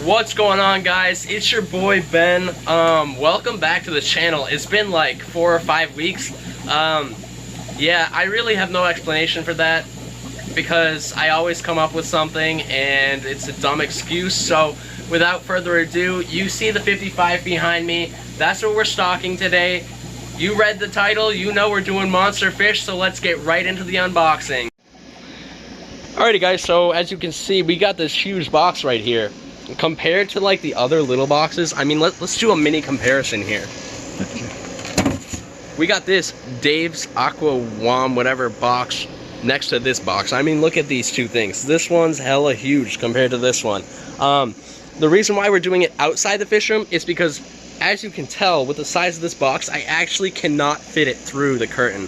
What's going on, guys? It's your boy Ben. Welcome back to the channel. It's been like 4 or 5 weeks. Yeah, I really have no explanation for that because I always come up with something and it's a dumb excuse. So without further ado, you see the 55 behind me. That's what we're stocking today. You read the title, you know we're doing monster fish, so let's get right into the unboxing. Alrighty guys, so as you can see, we got this huge box right here. Compared to like the other little boxes, I mean, let's do a mini comparison here. We got this Dave's Arowana whatever box next to this box. I mean, look at these two things. This one's hella huge compared to this one. The reason why we're doing it outside the fish room is because, as you can tell, with the size of this box, I actually cannot fit it through the curtain.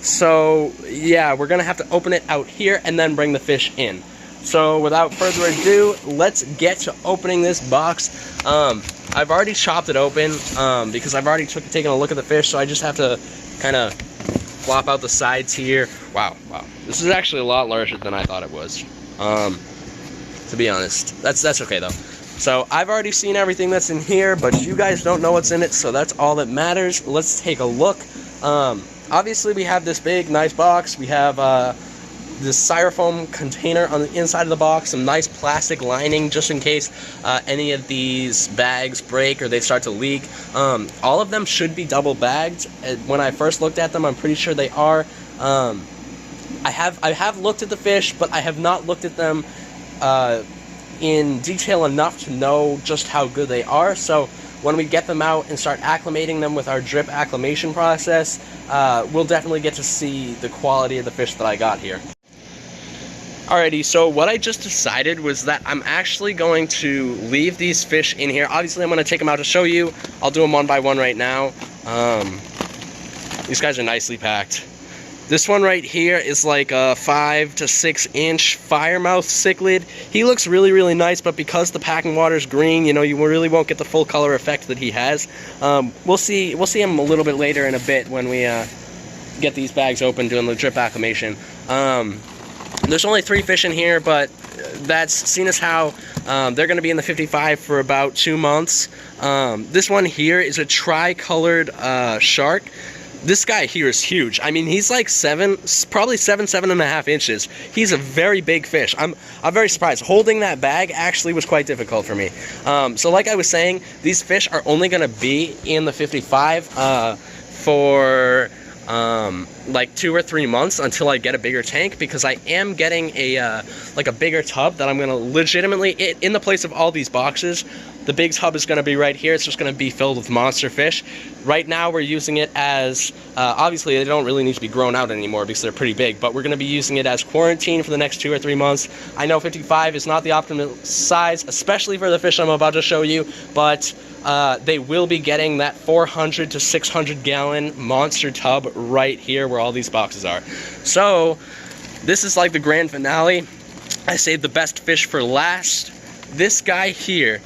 So yeah, we're gonna have to open it out here and then bring the fish in. So without further ado, let's get to opening this box. I've already chopped it open because I've already taken a look at the fish, so I just have to kind of flop out the sides here. Wow, this is actually a lot larger than I thought it was. To be honest, that's okay though. So I've already seen everything that's in here, but you guys don't know what's in it, so that's all that matters. Let's take a look. Obviously we have this big, nice box. We have this styrofoam container on the inside of the box, some nice plastic lining just in case any of these bags break or they start to leak. All of them should be double bagged. When I first looked at them, I'm pretty sure they are. I have looked at the fish, but I have not looked at them in detail enough to know just how good they are. So when we get them out and start acclimating them with our drip acclimation process, we'll definitely get to see the quality of the fish that I got here. Alrighty, so what I just decided was that I'm actually going to leave these fish in here. Obviously, I'm going to take them out to show you. I'll do them one by one right now. These guys are nicely packed. This one right here is like a 5 to 6 inch firemouth cichlid. He looks really, really nice, but because the packing water's green, you know, you really won't get the full color effect that he has. We'll see him a little bit later in a bit when we get these bags open doing the drip acclimation. There's only 3 fish in here, but that's seen as how they're going to be in the 55 for about 2 months. This one here is a tricolored shark. This guy here is huge. I mean, he's like probably 7.5 inches. He's a very big fish. I'm very surprised. Holding that bag actually was quite difficult for me. So like I was saying, these fish are only going to be in the 55 for like 2 or 3 months until I get a bigger tank, because I am getting a like a bigger tub that I'm gonna legitimately, in the place of all these boxes, the big tub is gonna be right here. It's just gonna be filled with monster fish. Right now we're using it as obviously they don't really need to be grown out anymore because they're pretty big, but we're gonna be using it as quarantine for the next 2 or 3 months. I know 55 is not the optimal size, especially for the fish I'm about to show you, but they will be getting that 400 to 600 gallon monster tub right here where all these boxes are. So this is like the grand finale. I saved the best fish for last. This guy here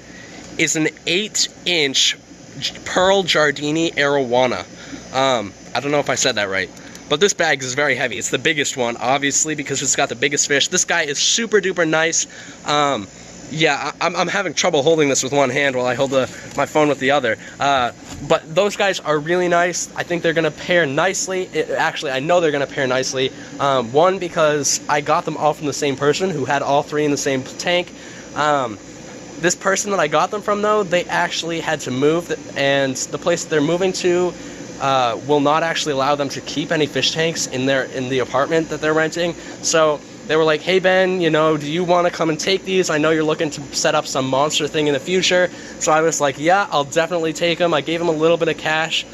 is an 8-inch pearl Giardini Arowana. I don't know if I said that right, but this bag is very heavy. It's the biggest one, obviously, because it's got the biggest fish. This guy is super duper nice. Yeah, I'm having trouble holding this with one hand while I hold my phone with the other. But those guys are really nice. I think they're going to pair nicely. Actually, I know they're going to pair nicely. One, because I got them all from the same person who had all 3 in the same tank. This person that I got them from, though, they actually had to move, and the place that they're moving to will not actually allow them to keep any fish tanks in the apartment that they're renting. So they were like, hey Ben, you know, do you want to come and take these? I know you're looking to set up some monster thing in the future. So I was like, yeah, I'll definitely take them. I gave them a little bit of cash.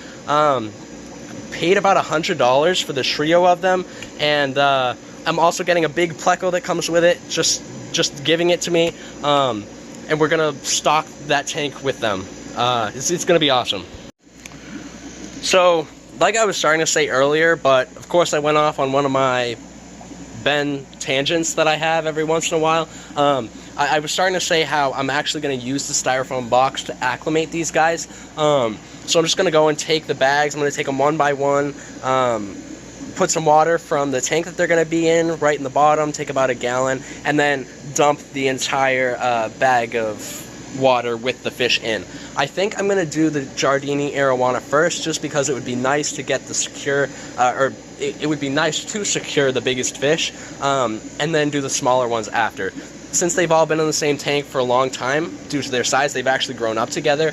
Paid about $100 for the trio of them. And I'm also getting a big pleco that comes with it, just giving it to me. And we're going to stock that tank with them. It's going to be awesome. So, like I was starting to say earlier, but of course I went off on one of my Ben tangents that I have every once in a while. I was starting to say how I'm actually going to use the styrofoam box to acclimate these guys. So I'm just going to go and take the bags. I'm going to take them one by one, put some water from the tank that they're going to be in right in the bottom, take about a gallon, and then dump the entire bag of water with the fish in. I think I'm going to do the Giardini Arowana first, just because it would be nice to get the secure, it would be nice to secure the biggest fish, and then do the smaller ones after. Since they've all been in the same tank for a long time, due to their size, they've actually grown up together.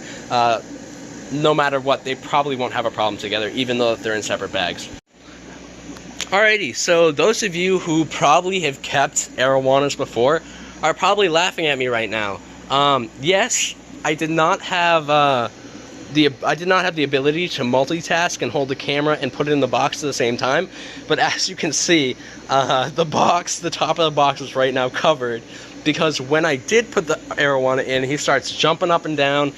No matter what, they probably won't have a problem together, even though they're in separate bags. Alrighty, so those of you who probably have kept Arowanas before are probably laughing at me right now. Yes, I did not have the ability to multitask and hold the camera and put it in the box at the same time. But as you can see, the top of the box is right now covered, because when I did put the Arowana in, he starts jumping up and down.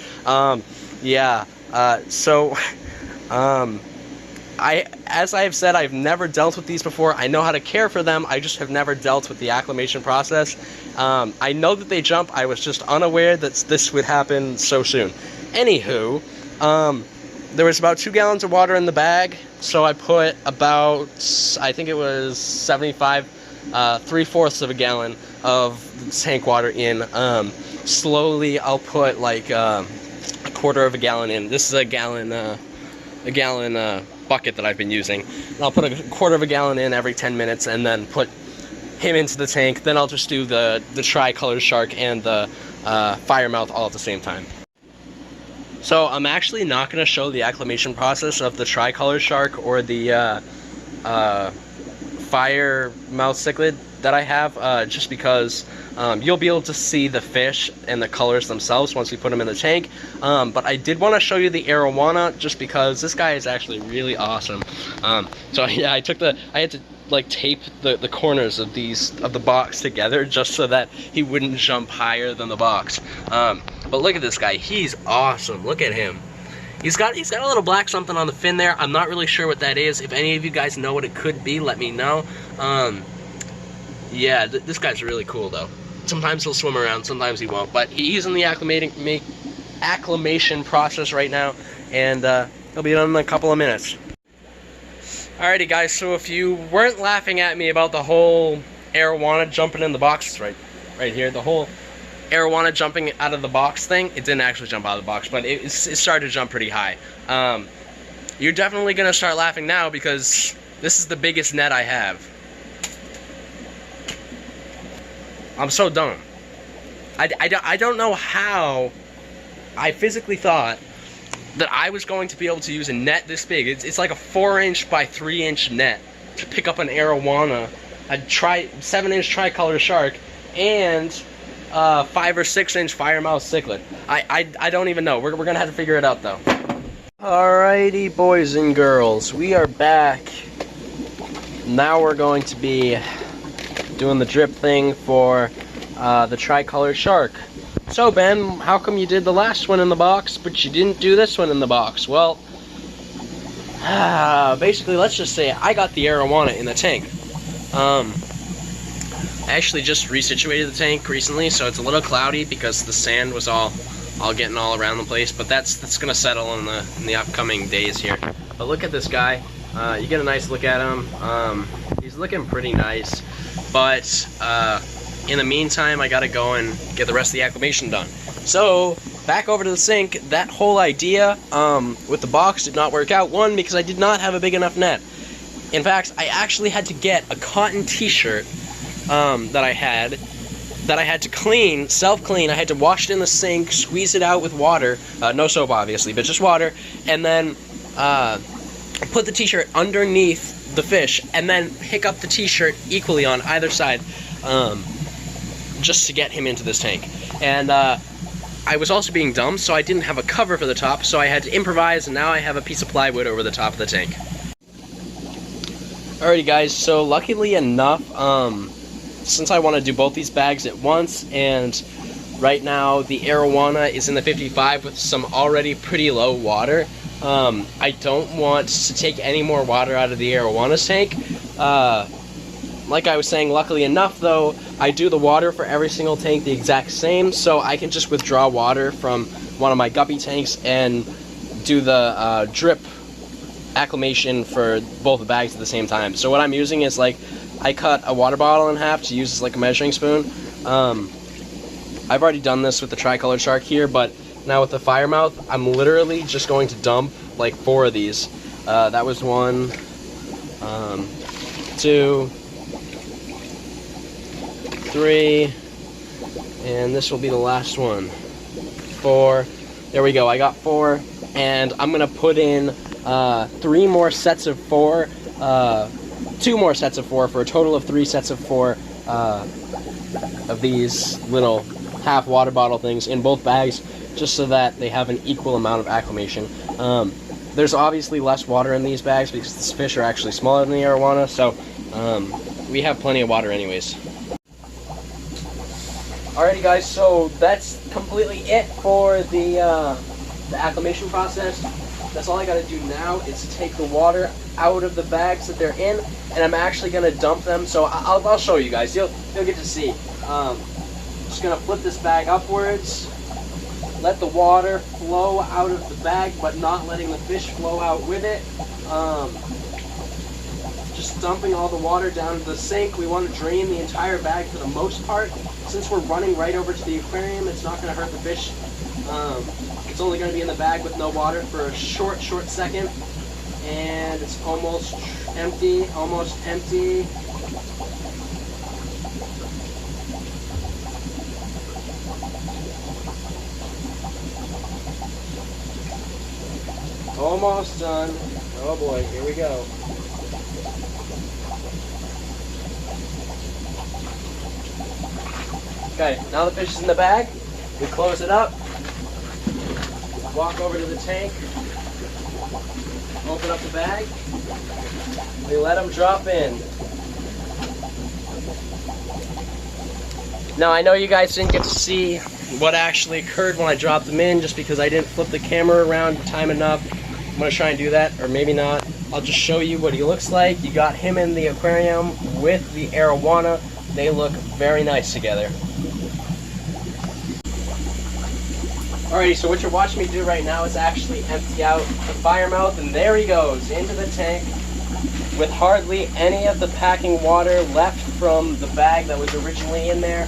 As I have said, I've never dealt with these before. I know how to care for them. I just have never dealt with the acclimation process. I know that they jump. I was just unaware that this would happen so soon. Anywho, there was about 2 gallons of water in the bag, so I put about, I think it was 75, 3/4 of a gallon of tank water in. Slowly, I'll put like a 1/4 of a gallon in. This is a gallon bucket that I've been using. And I'll put a 1/4 of a gallon in every 10 minutes, and then put him into the tank. Then I'll just do the Tricolor Shark and the Firemouth all at the same time. So I'm actually not going to show the acclimation process of the Tricolor Shark or the Firemouth Cichlid that I have, just because you'll be able to see the fish and the colors themselves once we put them in the tank. But I did want to show you the Arowana, just because this guy is actually really awesome. So yeah, I had to like tape the corners of the box together just so that he wouldn't jump higher than the box. But look at this guy, he's awesome. Look at him. He's got a little black something on the fin there. I'm not really sure what that is. If any of you guys know what it could be, let me know. Yeah, this guy's really cool though. Sometimes he'll swim around, sometimes he won't. But he's in the acclimation process right now, and he'll be done in a couple of minutes. Alrighty guys, so if you weren't laughing at me about the whole Arowana jumping in the box, right here, the whole Arowana jumping out of the box thing, it didn't actually jump out of the box, but it started to jump pretty high. You're definitely going to start laughing now, because this is the biggest net I have. I'm so dumb. I don't know how I physically thought that I was going to be able to use a net this big. It's like a 4-inch by 3-inch net to pick up an Arowana, a 7-inch Tricolor Shark, and 5 or 6-inch Firemouth Cichlid. I don't even know. We're gonna have to figure it out though. Alrighty, boys and girls, we are back. Now we're going to be doing the drip thing for the Tricolor Shark. So Ben, how come you did the last one in the box, but you didn't do this one in the box? Well, basically, let's just say I got the Arowana in the tank. I actually just resituated the tank recently, so it's a little cloudy because the sand was all getting all around the place. But that's gonna settle in the upcoming days here. But look at this guy. You get a nice look at him. He's looking pretty nice, but in the meantime, I gotta go and get the rest of the acclimation done. So, back over to the sink. That whole idea with the box did not work out. One, because I did not have a big enough net. In fact, I actually had to get a cotton t-shirt that I had to clean, self-clean. I had to wash it in the sink, squeeze it out with water. No soap, obviously, but just water. And then put the t-shirt underneath the fish, and then pick up the t-shirt equally on either side. Just to get him into this tank. And I was also being dumb, so I didn't have a cover for the top, so I had to improvise, and now I have a piece of plywood over the top of the tank. Alrighty guys, so luckily enough, since I want to do both these bags at once, and right now the Arowana is in the 55 with some already pretty low water, I don't want to take any more water out of the Arowana tank. Like I was saying, luckily enough though, I do the water for every single tank the exact same, so I can just withdraw water from one of my guppy tanks and do the drip acclimation for both the bags at the same time. So what I'm using is, like, I cut a water bottle in half to use as like a measuring spoon. I've already done this with the Tricolor Shark here, but now with the Firemouth, I'm literally just going to dump like 4 of these. That was 1, 2, 3, and this will be the last one. 4. There we go, I got 4, and I'm gonna put in 3 more sets of 4, 2 more sets of 4, for a total of 3 sets of 4 of these little half water bottle things in both bags, just so that they have an equal amount of acclimation. There's obviously less water in these bags because these fish are actually smaller than the Arowana, so we have plenty of water anyways. Alrighty guys, so that's completely it for the acclimation process. That's all I gotta do now is take the water out of the bags that they're in, and I'm actually gonna dump them. So I'll show you guys. You'll get to see. Just gonna flip this bag upwards, let the water flow out of the bag, but not letting the fish flow out with it. Just dumping all the water down to the sink. We want to drain the entire bag for the most part. Since we're running right over to the aquarium, it's not going to hurt the fish. It's only going to be in the bag with no water for a short second. And it's almost empty, almost empty. Almost done. Oh boy, here we go. Okay, now the fish is in the bag. We close it up. Walk over to the tank. Open up the bag. We let them drop in. Now I know you guys didn't get to see what actually occurred when I dropped them in, just because I didn't flip the camera around in time enough. I'm going to try and do that, or maybe not. I'll just show you what he looks like. You got him in the aquarium with the Arowana. They look very nice together. Alrighty, so what you're watching me do right now is actually empty out the Firemouth, and there he goes into the tank with hardly any of the packing water left from the bag that was originally in there.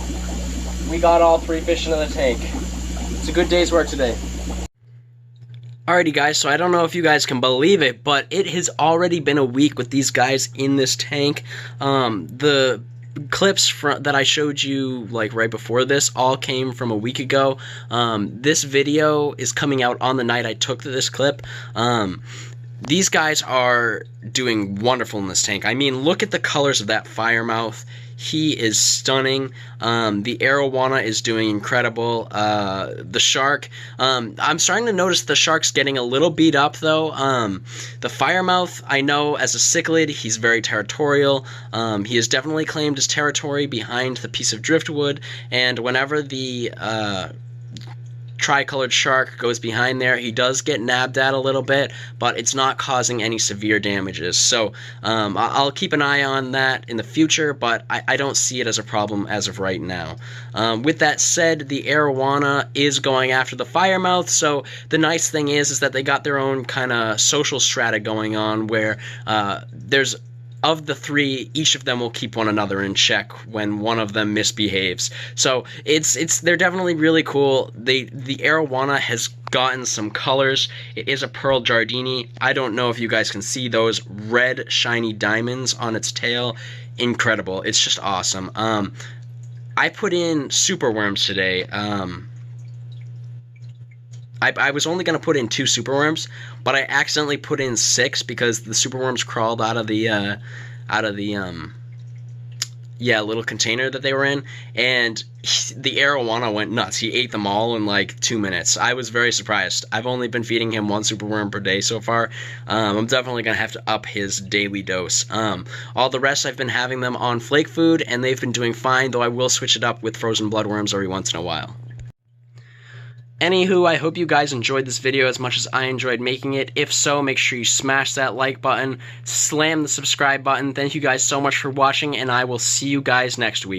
We got all 3 fish into the tank. It's a good day's work today. Alrighty guys, so I don't know if you guys can believe it, but it has already been a week with these guys in this tank. The clips that I showed you like right before this all came from a week ago. This video is coming out on the night I took this clip. These guys are doing wonderful in this tank. I mean, look at the colors of that Firemouth. He is stunning. The Arowana is doing incredible. The shark, I'm starting to notice the shark's getting a little beat up though. The Firemouth, I know as a cichlid, he's very territorial. He has definitely claimed his territory behind the piece of driftwood, and whenever the Tricolor Shark goes behind there, he does get nabbed at a little bit, but it's not causing any severe damages. So I'll keep an eye on that in the future, but I don't see it as a problem as of right now. With that said, the Arowana is going after the Firemouth, so the nice thing is that they got their own kind of social strata going on, where there's of the 3, each of them will keep one another in check when one of them misbehaves. So they're definitely really cool. The Arowana has gotten some colors. It is a pearl Giardini. I don't know if you guys can see those red shiny diamonds on its tail. Incredible. It's just awesome. I put in superworms today. I was only going to put in 2 superworms, but I accidentally put in 6 because the superworms crawled out of the little container that they were in, and the Arowana went nuts. He ate them all in like 2 minutes. I was very surprised. I've only been feeding him 1 superworm per day so far. I'm definitely going to have to up his daily dose. All the rest I've been having them on flake food, and they've been doing fine, though I will switch it up with frozen bloodworms every once in a while. Anywho, I hope you guys enjoyed this video as much as I enjoyed making it. If so, make sure you smash that like button, slam the subscribe button. Thank you guys so much for watching, and I will see you guys next week.